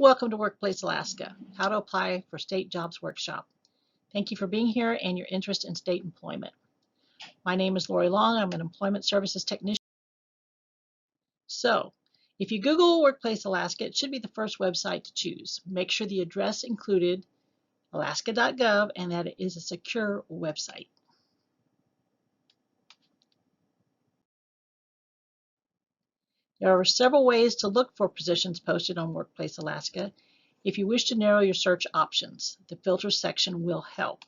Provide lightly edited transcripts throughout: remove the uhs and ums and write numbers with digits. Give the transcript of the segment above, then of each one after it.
Welcome to Workplace Alaska, How to Apply for State Jobs Workshop. Thank you for being here and your interest in state employment. My name is Lori Long. I'm an employment services technician. So, if you Google Workplace Alaska, it should be the first website to choose. Make sure the address included alaska.gov and that it is a secure website. There are several ways to look for positions posted on Workplace Alaska. If you wish to narrow your search options, the filter section will help.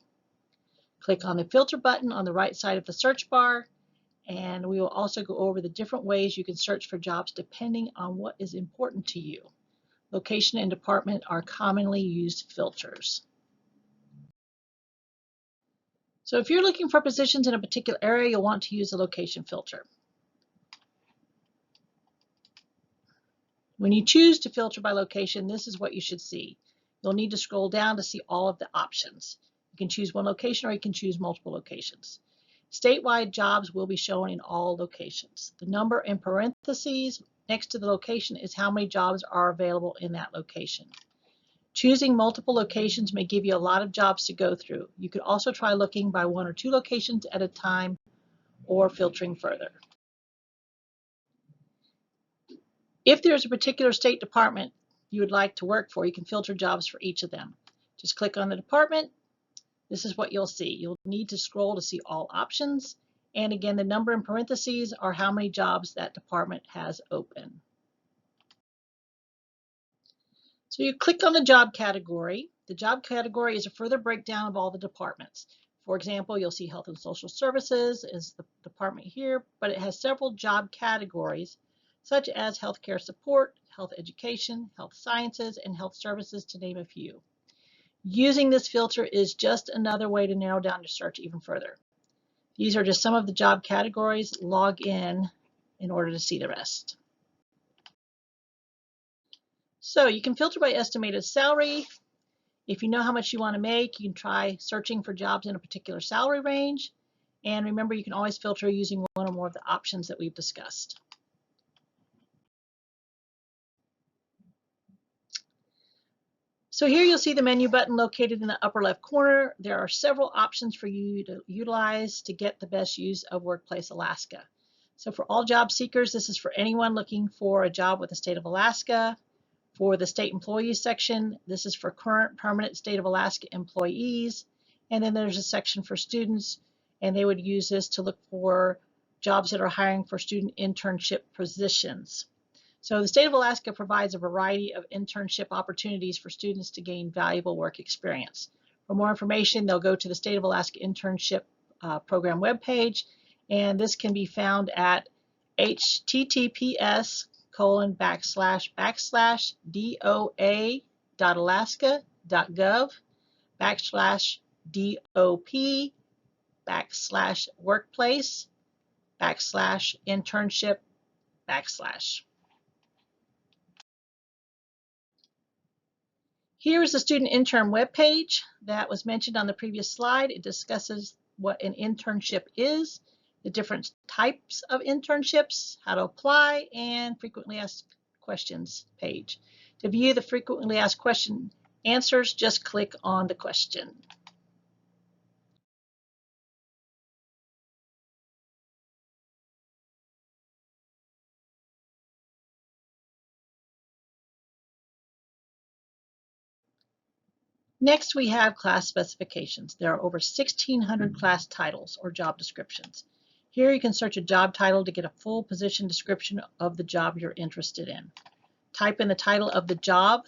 Click on the filter button on the right side of the search bar, and we will also go over the different ways you can search for jobs depending on what is important to you. Location and department are commonly used filters. So if you're looking for positions in a particular area, you'll want to use a location filter. When you choose to filter by location, this is what you should see. You'll need to scroll down to see all of the options. You can choose one location or you can choose multiple locations. Statewide jobs will be shown in all locations. The number in parentheses next to the location is how many jobs are available in that location. Choosing multiple locations may give you a lot of jobs to go through. You could also try looking by one or two locations at a time or filtering further. If there's a particular state department you would like to work for, you can filter jobs for each of them. Just click on the department. This is what you'll see. You'll need to scroll to see all options. And again, the number in parentheses are how many jobs that department has open. So you click on the job category. The job category is a further breakdown of all the departments. For example, you'll see Health and Social Services is the department here, but it has several job categories such as healthcare support, health education, health sciences, and health services, to name a few. Using this filter is just another way to narrow down your search even further. These are just some of the job categories. Log in order to see the rest. So you can filter by estimated salary. If you know how much you want to make, you can try searching for jobs in a particular salary range. And remember, you can always filter using one or more of the options that we've discussed. So here you'll see the menu button located in the upper left corner. There are several options for you to utilize to get the best use of Workplace Alaska. So for all job seekers, this is for anyone looking for a job with the state of Alaska. For the state employees section, this is for current permanent state of Alaska employees. And then there's a section for students, and they would use this to look for jobs that are hiring for student internship positions. So the state of Alaska provides a variety of internship opportunities for students to gain valuable work experience. For more information, they'll go to the State of Alaska Internship Program webpage, and this can be found at https://doa.alaska.gov/workplace/internship/. Here is the student intern webpage that was mentioned on the previous slide. It discusses what an internship is, the different types of internships, how to apply, and frequently asked questions page. To view the frequently asked question answers, just click on the question. Next, we have class specifications. There are over 1,600 class titles or job descriptions. Here you can search a job title to get a full position description of the job you're interested in. Type in the title of the job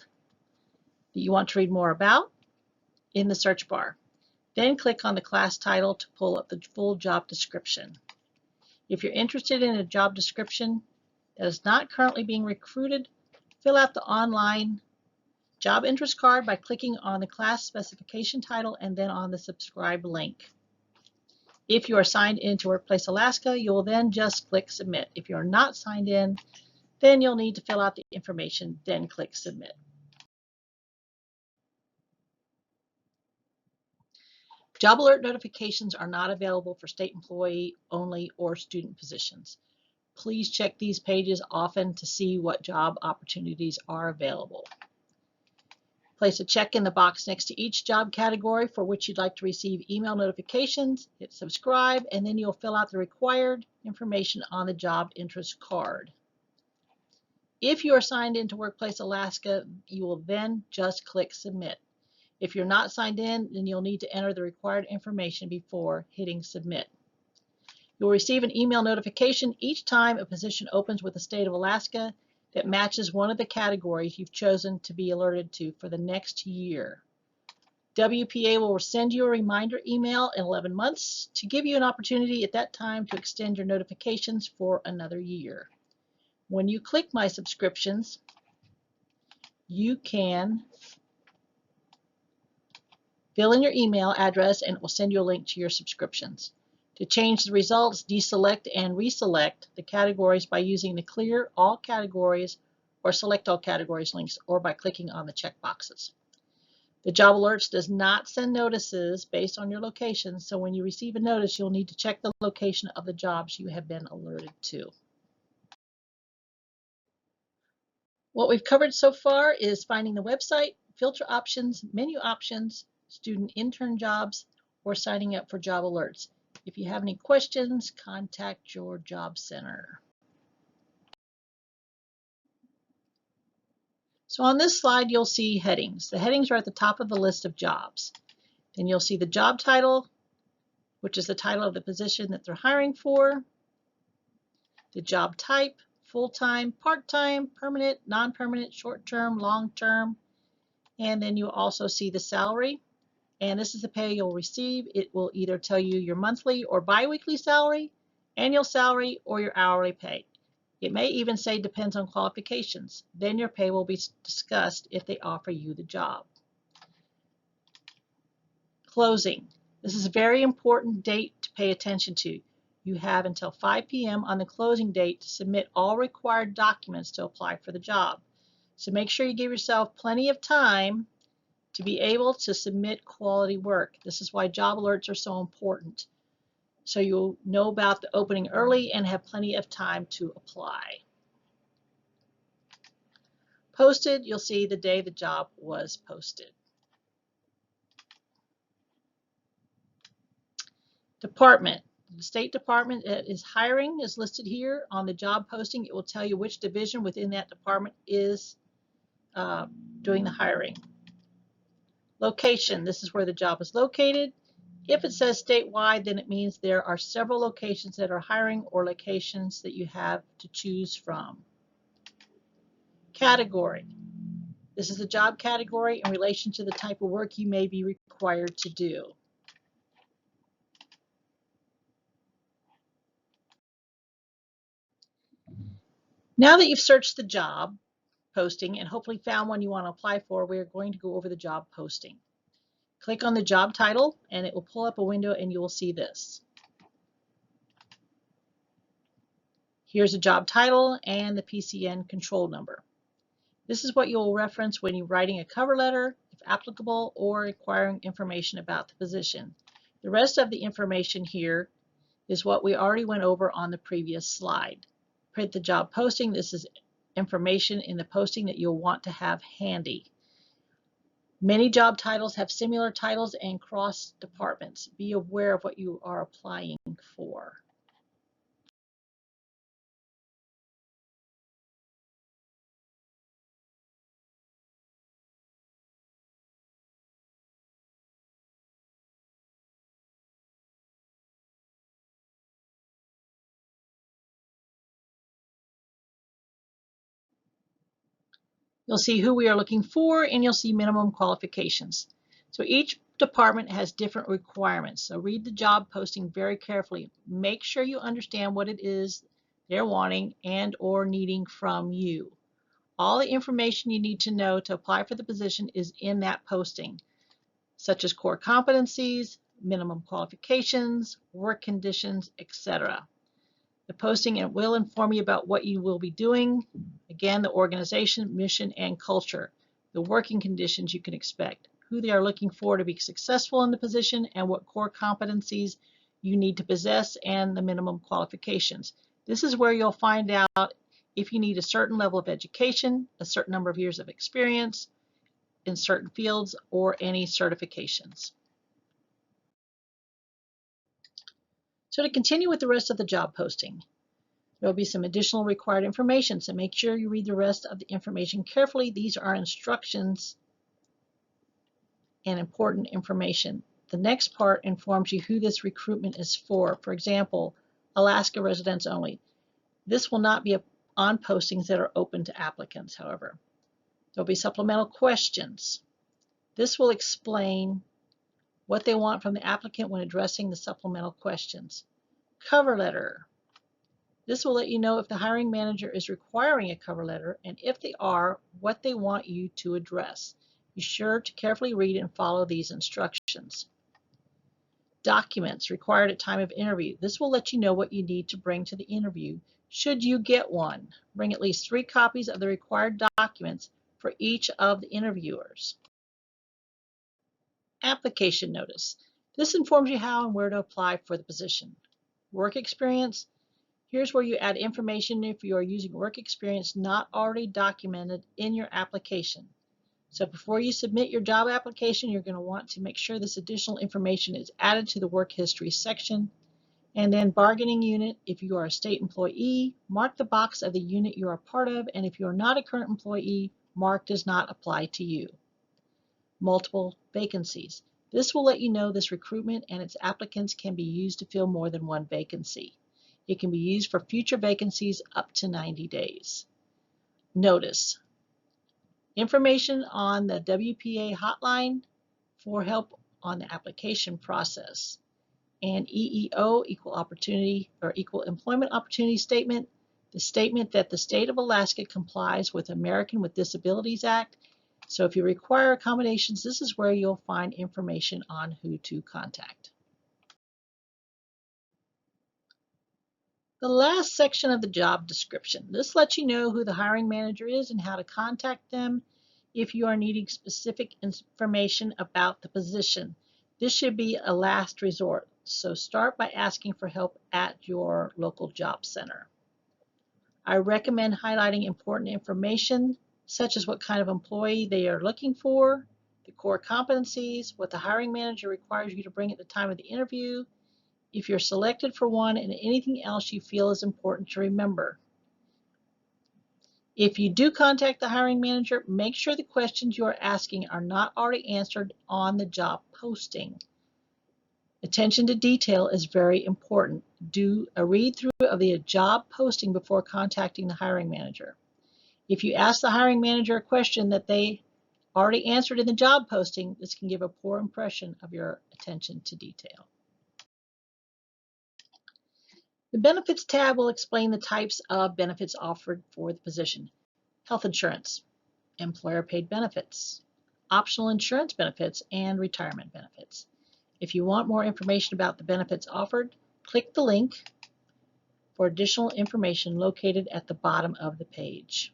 that you want to read more about in the search bar. Then click on the class title to pull up the full job description. If you're interested in a job description that is not currently being recruited, fill out the online job interest card by clicking on the class specification title and then on the subscribe link. If you are signed into Workplace Alaska, you will then just click submit. If you're not signed in, then you'll need to fill out the information, then click submit. Job alert notifications are not available for state employee only or student positions. Please check these pages often to see what job opportunities are available. Place a check in the box next to each job category for which you'd like to receive email notifications. Hit subscribe, and then you'll fill out the required information on the job interest card. If you are signed into Workplace Alaska, you will then just click Submit. If you're not signed in, then you'll need to enter the required information before hitting Submit. You'll receive an email notification each time a position opens with the state of Alaska that matches one of the categories you've chosen to be alerted to for the next year. WPA will send you a reminder email in 11 months to give you an opportunity at that time to extend your notifications for another year. When you click My Subscriptions, you can fill in your email address and it will send you a link to your subscriptions. To change the results, deselect and reselect the categories by using the Clear All Categories or Select All Categories links, or by clicking on the checkboxes. The Job Alerts does not send notices based on your location, so when you receive a notice, you'll need to check the location of the jobs you have been alerted to. What we've covered so far is finding the website, filter options, menu options, student intern jobs, or signing up for job alerts. If you have any questions, contact your job center. So on this slide, you'll see headings. The headings are at the top of the list of jobs. Then you'll see the job title, which is the title of the position that they're hiring for, the job type, full-time, part-time, permanent, non-permanent, short-term, long-term, and then you'll also see the salary. And this is the pay you'll receive. It will either tell you your monthly or biweekly salary, annual salary, or your hourly pay. It may even say depends on qualifications. Then your pay will be discussed if they offer you the job. Closing. This is a very important date to pay attention to. You have until 5 p.m. on the closing date to submit all required documents to apply for the job. So make sure you give yourself plenty of time to be able to submit quality work. This is why job alerts are so important. So you'll know about the opening early and have plenty of time to apply. Posted, you'll see the day the job was posted. Department. The State Department that is hiring is listed here on the job posting. It will tell you which division within that department is doing the hiring. Location. This is where the job is located. If it says statewide, then it means there are several locations that are hiring or locations that you have to choose from. Category. This is a job category in relation to the type of work you may be required to do. Now that you've searched the job posting and hopefully found one you want to apply for, we are going to go over the job posting. Click on the job title and it will pull up a window and you will see this. Here's a job title and the PCN control number. This is what you will reference when you're writing a cover letter, if applicable, or requiring information about the position. The rest of the information here is what we already went over on the previous slide. Print the job posting. This is information in the posting that you'll want to have handy. Many job titles have similar titles and cross departments. Be aware of what you are applying for. You'll see who we are looking for, and you'll see minimum qualifications. So each department has different requirements. So read the job posting very carefully. Make sure you understand what it is they're wanting and or needing from you. All the information you need to know to apply for the position is in that posting, such as core competencies, minimum qualifications, work conditions, etc. The posting will inform you about what you will be doing. Again, the organization, mission, and culture. The working conditions you can expect. Who they are looking for to be successful in the position and what core competencies you need to possess and the minimum qualifications. This is where you'll find out if you need a certain level of education, a certain number of years of experience, in certain fields or any certifications. So to continue with the rest of the job posting, there will be some additional required information, so make sure you read the rest of the information carefully. These are instructions and important information. The next part informs you who this recruitment is for. For example, Alaska residents only. This will not be on postings that are open to applicants, however. There will be supplemental questions. This will explain what they want from the applicant when addressing the supplemental questions. Cover letter. This will let you know if the hiring manager is requiring a cover letter, and if they are, what they want you to address. Be sure to carefully read and follow these instructions. Documents required at time of interview. This will let you know what you need to bring to the interview, should you get one. Bring at least 3 copies of the required documents for each of the interviewers. Application notice. This informs you how and where to apply for the position. Work experience. Here's where you add information if you are using work experience not already documented in your application. So before you submit your job application, you're going to want to make sure this additional information is added to the work history section. And then bargaining unit, if you are a state employee, mark the box of the unit you are part of, and if you are not a current employee, mark does not apply to you. Multiple vacancies. This will let you know this recruitment and its applicants can be used to fill more than one vacancy. It can be used for future vacancies up to 90 days. Notice. Information on the WPA hotline for help on the application process. And EEO, equal opportunity or equal employment opportunity statement, the statement that the state of Alaska complies with American with Disabilities Act. So if you require accommodations, this is where you'll find information on who to contact. The last section of the job description. This lets you know who the hiring manager is and how to contact them if you are needing specific information about the position. This should be a last resort, so start by asking for help at your local job center. I recommend highlighting important information such as what kind of employee they are looking for, the core competencies, what the hiring manager requires you to bring at the time of the interview, if you're selected for one, and anything else you feel is important to remember. If you do contact the hiring manager, make sure the questions you are asking are not already answered on the job posting. Attention to detail is very important. Do a read-through of the job posting before contacting the hiring manager. If you ask the hiring manager a question that they already answered in the job posting, this can give a poor impression of your attention to detail. The Benefits tab will explain the types of benefits offered for the position. Health insurance, employer-paid benefits, optional insurance benefits, and retirement benefits. If you want more information about the benefits offered, click the link for additional information located at the bottom of the page.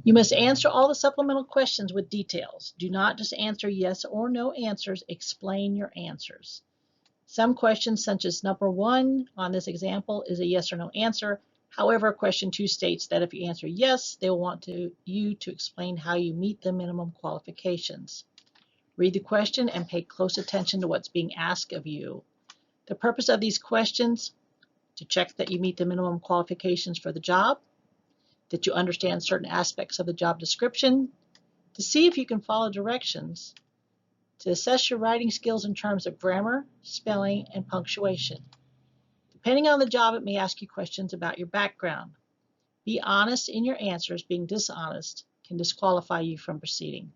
You must answer all the supplemental questions with details. Do not just answer yes or no answers. Explain your answers. Some questions, such as number 1 on this example, is a yes or no answer. However, question 2 states that if you answer yes, they will want you to explain how you meet the minimum qualifications. Read the question and pay close attention to what's being asked of you. The purpose of these questions: to check that you meet the minimum qualifications for the job, that you understand certain aspects of the job description, to see if you can follow directions, to assess your writing skills in terms of grammar, spelling, and punctuation. Depending on the job, it may ask you questions about your background. Be honest in your answers. Being dishonest can disqualify you from proceeding.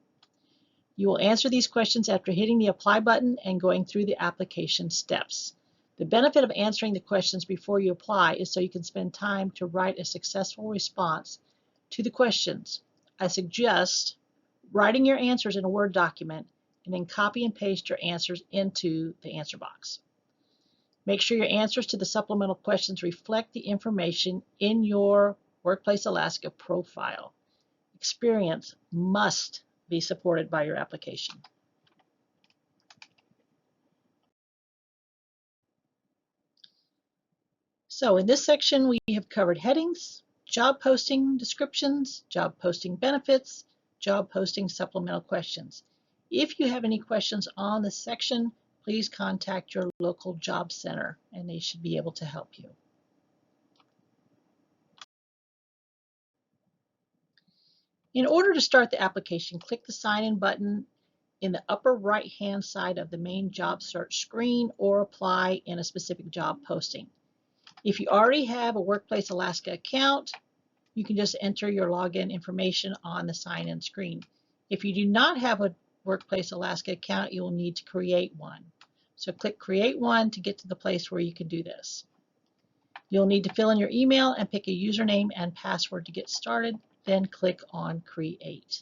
You will answer these questions after hitting the apply button and going through the application steps. The benefit of answering the questions before you apply is so you can spend time to write a successful response to the questions. I suggest writing your answers in a Word document and then copy and paste your answers into the answer box. Make sure your answers to the supplemental questions reflect the information in your Workplace Alaska profile. Experience must be supported by your application. So in this section, we have covered headings, job posting descriptions, job posting benefits, job posting supplemental questions. If you have any questions on this section, please contact your local job center and they should be able to help you. In order to start the application, click the Sign In button in the upper right-hand side of the main job search screen or apply in a specific job posting. If you already have a Workplace Alaska account, you can just enter your login information on the sign-in screen. If you do not have a Workplace Alaska account, you will need to create one. So click Create One to get to the place where you can do this. You'll need to fill in your email and pick a username and password to get started, then click on Create.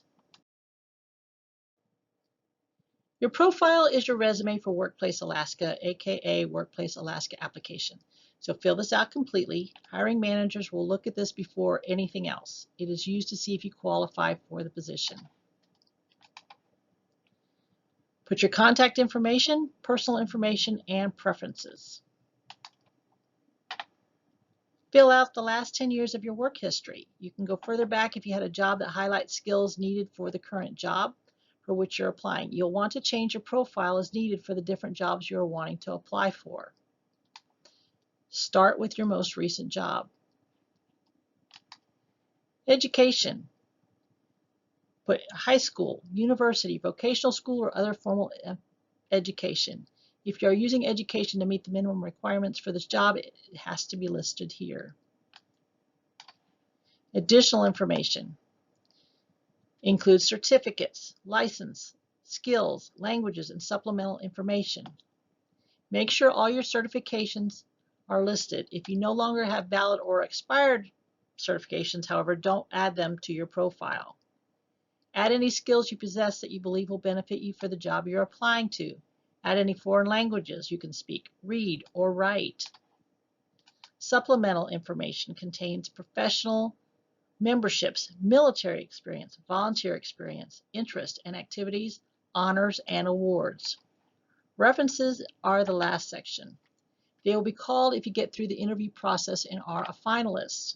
Your profile is your resume for Workplace Alaska, aka Workplace Alaska application. So fill this out completely. Hiring managers will look at this before anything else. It is used to see if you qualify for the position. Put your contact information, personal information, and preferences. Fill out the last 10 years of your work history. You can go further back if you had a job that highlights skills needed for the current job for which you're applying. You'll want to change your profile as needed for the different jobs you're wanting to apply for. Start with your most recent job. Education. Put high school, university, vocational school, or other formal education. If you're using education to meet the minimum requirements for this job, it has to be listed here. Additional information includes certificates, license, skills, languages, and supplemental information. Make sure all your certifications are listed. If you no longer have valid or expired certifications, however, don't add them to your profile. Add any skills you possess that you believe will benefit you for the job you're applying to. Add any foreign languages you can speak, read, or write. Supplemental information contains professional memberships, military experience, volunteer experience, interest and activities, honors, and awards. References are the last section. They will be called if you get through the interview process and are a finalist.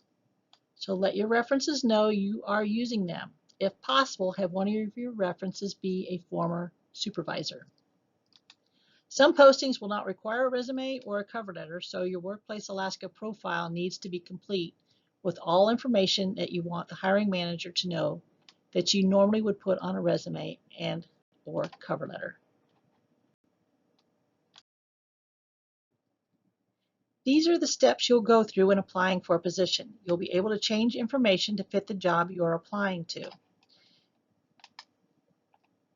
So let your references know you are using them. If possible, have one of your references be a former supervisor. Some postings will not require a resume or a cover letter, so your Workplace Alaska profile needs to be complete with all information that you want the hiring manager to know that you normally would put on a resume and or cover letter. These are the steps you'll go through when applying for a position. You'll be able to change information to fit the job you're applying to.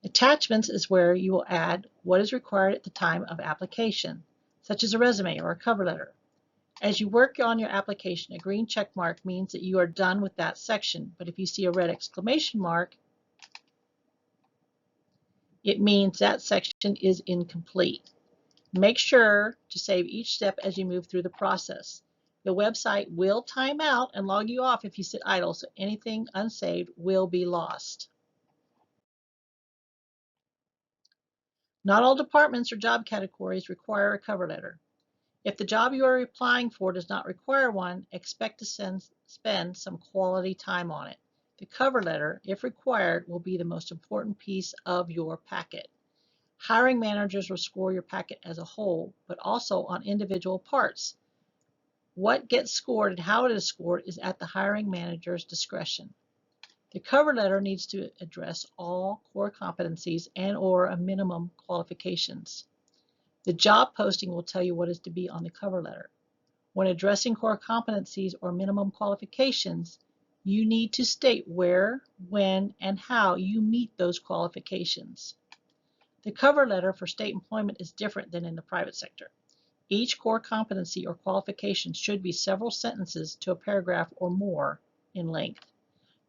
Attachments is where you will add what is required at the time of application, such as a resume or a cover letter. As you work on your application, a green check mark means that you are done with that section, but if you see a red exclamation mark, it means that section is incomplete. Make sure to save each step as you move through the process. The website will time out and log you off if you sit idle, so anything unsaved will be lost. Not all departments or job categories require a cover letter. If the job you are applying for does not require one, expect to spend some quality time on it. The cover letter, if required, will be the most important piece of your packet. Hiring managers will score your packet as a whole, but also on individual parts. What gets scored and how it is scored is at the hiring manager's discretion. The cover letter needs to address all core competencies and/or a minimum qualifications. The job posting will tell you what is to be on the cover letter. When addressing core competencies or minimum qualifications, you need to state where, when, and how you meet those qualifications. The cover letter for state employment is different than in the private sector. Each core competency or qualification should be several sentences to a paragraph or more in length.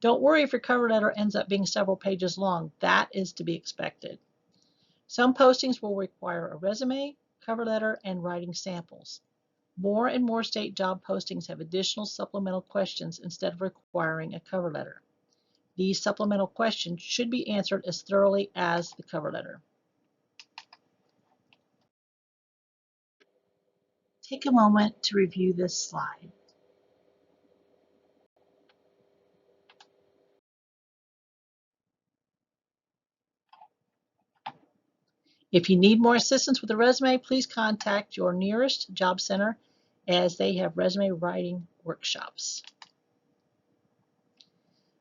Don't worry if your cover letter ends up being several pages long. That is to be expected. Some postings will require a resume, cover letter and writing samples. More and more state job postings have additional supplemental questions instead of requiring a cover letter. These supplemental questions should be answered as thoroughly as the cover letter. Take a moment to review this slide. If you need more assistance with a resume, please contact your nearest job center as they have resume writing workshops.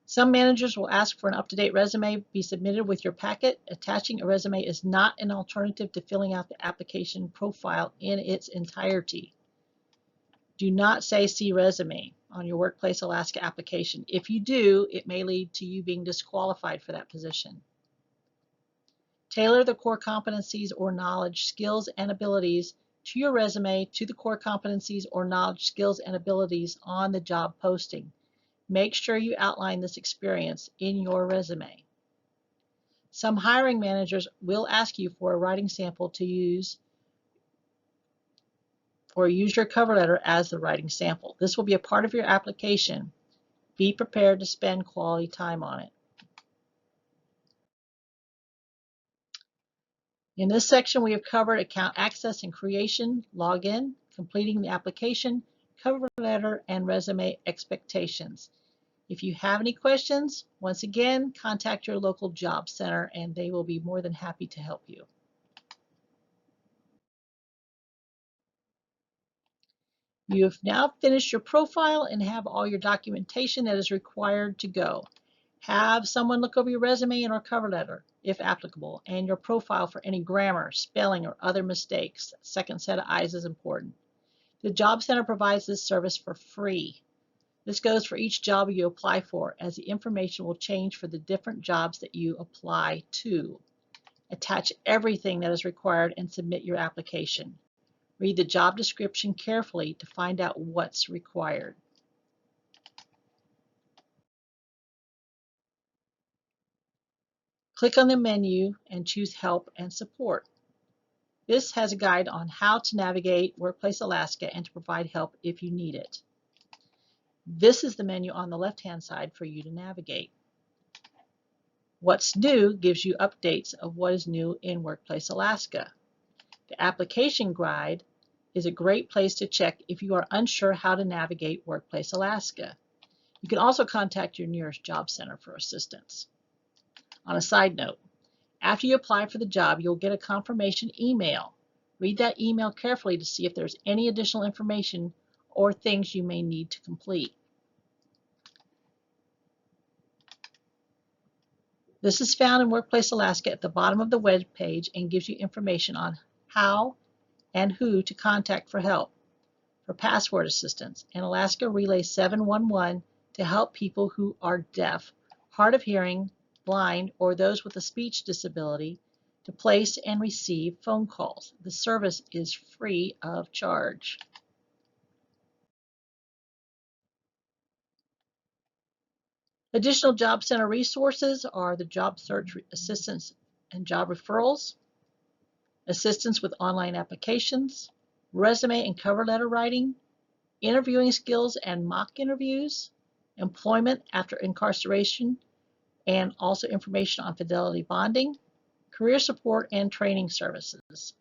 Some managers will ask for an up-to-date resume be submitted with your packet. Attaching a resume is not an alternative to filling out the application profile in its entirety. Do not say "see resume" on your Workplace Alaska application. If you do, it may lead to you being disqualified for that position. Tailor the core competencies or knowledge, skills, and abilities to your resume to the core competencies or knowledge, skills, and abilities on the job posting. Make sure you outline this experience in your resume. Some hiring managers will ask you for a writing sample to use, or use your cover letter as the writing sample. This will be a part of your application. Be prepared to spend quality time on it. In this section, we have covered account access and creation, login, completing the application, cover letter, and resume expectations. If you have any questions, once again, contact your local job center and they will be more than happy to help you. You have now finished your profile and have all your documentation that is required to go. Have someone look over your resume and or cover letter, if applicable, and your profile for any grammar, spelling, or other mistakes. Second set of eyes is important. The Job Center provides this service for free. This goes for each job you apply for, as the information will change for the different jobs that you apply to. Attach everything that is required and submit your application. Read the job description carefully to find out what's required. Click on the menu and choose Help and Support. This has a guide on how to navigate Workplace Alaska and to provide help if you need it. This is the menu on the left-hand side for you to navigate. What's New gives you updates of what is new in Workplace Alaska. The application guide is a great place to check if you are unsure how to navigate Workplace Alaska. You can also contact your nearest job center for assistance. On a side note, after you apply for the job, you'll get a confirmation email. Read that email carefully to see if there's any additional information or things you may need to complete. This is found in Workplace Alaska at the bottom of the web page and gives you information on how and who to contact for help. For password assistance, and Alaska Relay 711 to help people who are deaf, hard of hearing, blind, or those with a speech disability to place and receive phone calls. The service is free of charge. Additional Job Center resources are the Job Search Assistance and Job Referrals, assistance with online applications, resume and cover letter writing, interviewing skills and mock interviews, employment after incarceration, and also information on fidelity bonding, career support, and training services.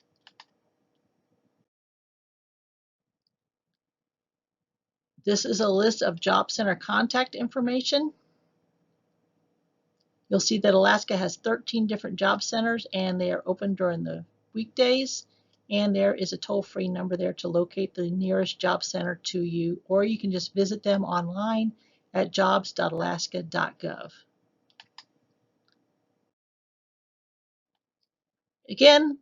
This is a list of Job Center contact information. You'll see that Alaska has 13 different job centers and they are open during the weekdays. And there is a toll-free number there to locate the nearest job center to you, or you can just visit them online at jobs.alaska.gov. Again,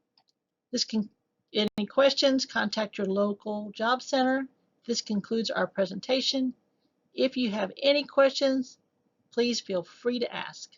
any questions, contact your local job center. This concludes our presentation. If you have any questions, please feel free to ask.